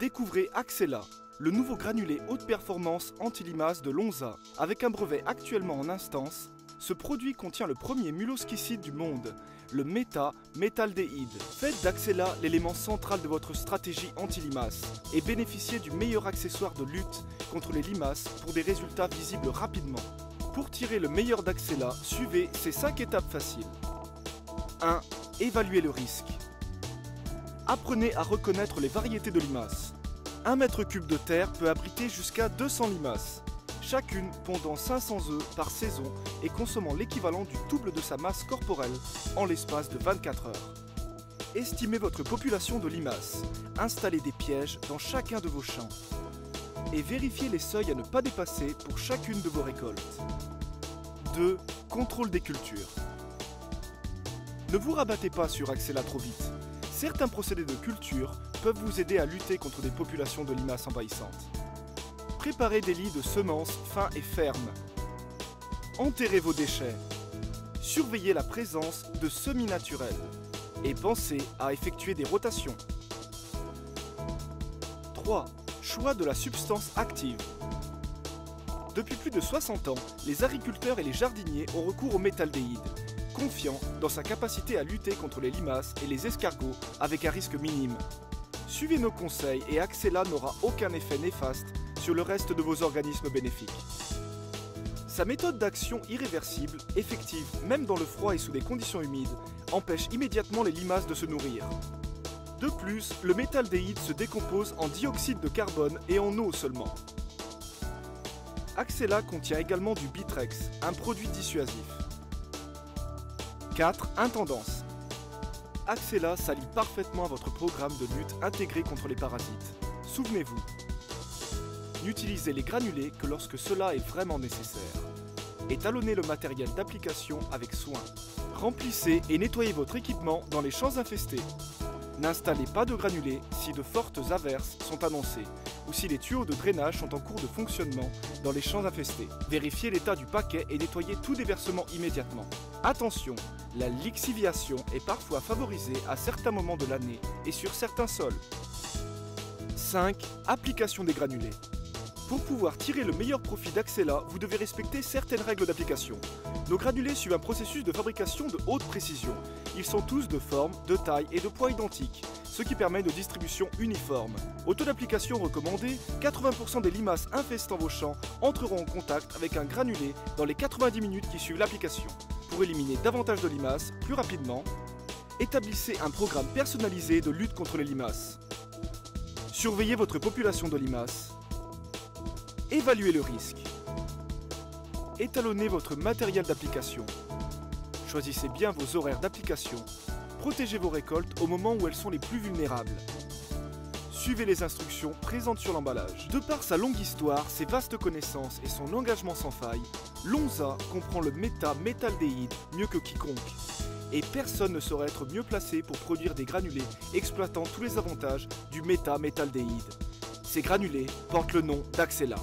Découvrez Axela, le nouveau granulé haute performance anti-limaces de Lonza. Avec un brevet actuellement en instance, ce produit contient le premier muloskicide du monde, le méthaldéhyde. Faites d'Axela l'élément central de votre stratégie anti-limaces et bénéficiez du meilleur accessoire de lutte contre les limaces pour des résultats visibles rapidement. Pour tirer le meilleur d'Axela, suivez ces 5 étapes faciles. 1. Évaluez le risque. Apprenez à reconnaître les variétés de limaces. 1 mètre cube de terre peut abriter jusqu'à 200 limaces, chacune pondant 500 œufs par saison et consommant l'équivalent du double de sa masse corporelle en l'espace de 24 heures. Estimez votre population de limaces, installez des pièges dans chacun de vos champs et vérifiez les seuils à ne pas dépasser pour chacune de vos récoltes. 2. Contrôle des cultures. Ne vous rabattez pas sur Axela trop vite. Certains procédés de culture peuvent vous aider à lutter contre des populations de limaces envahissantes. Préparez des lits de semences fins et fermes. Enterrez vos déchets. Surveillez la présence de semis naturels. Et pensez à effectuer des rotations. 3. Choix de la substance active. Depuis plus de 60 ans, les agriculteurs et les jardiniers ont recours au méthaldéhyde, confiants dans sa capacité à lutter contre les limaces et les escargots avec un risque minime. Suivez nos conseils et Axela n'aura aucun effet néfaste sur le reste de vos organismes bénéfiques. Sa méthode d'action irréversible, effective même dans le froid et sous des conditions humides, empêche immédiatement les limaces de se nourrir. De plus, le méthaldéhyde se décompose en dioxyde de carbone et en eau seulement. Axela contient également du Bitrex, un produit dissuasif. 4. Intendance. Axela s'allie parfaitement à votre programme de lutte intégré contre les parasites. Souvenez-vous, n'utilisez les granulés que lorsque cela est vraiment nécessaire. Étalonnez le matériel d'application avec soin. Remplissez et nettoyez votre équipement dans les champs infestés. N'installez pas de granulés si de fortes averses sont annoncées ou si les tuyaux de drainage sont en cours de fonctionnement dans les champs infestés. Vérifiez l'état du paquet et nettoyez tout déversement immédiatement. Attention, la lixiviation est parfois favorisée à certains moments de l'année et sur certains sols. 5. Application des granulés. Pour pouvoir tirer le meilleur profit d'Axela, vous devez respecter certaines règles d'application. Nos granulés suivent un processus de fabrication de haute précision. Ils sont tous de forme, de taille et de poids identiques, ce qui permet une distribution uniforme. Au taux d'application recommandé, 80% des limaces infestant vos champs entreront en contact avec un granulé dans les 90 minutes qui suivent l'application. Pour éliminer davantage de limaces plus rapidement, établissez un programme personnalisé de lutte contre les limaces. Surveillez votre population de limaces. Évaluez le risque. Étalonnez votre matériel d'application. Choisissez bien vos horaires d'application. Protégez vos récoltes au moment où elles sont les plus vulnérables. Suivez les instructions présentes sur l'emballage. De par sa longue histoire, ses vastes connaissances et son engagement sans faille, Lonza comprend le méthaldéhyde mieux que quiconque. Et personne ne saurait être mieux placé pour produire des granulés exploitant tous les avantages du méthaldéhyde. Ces granulés portent le nom d'Axela.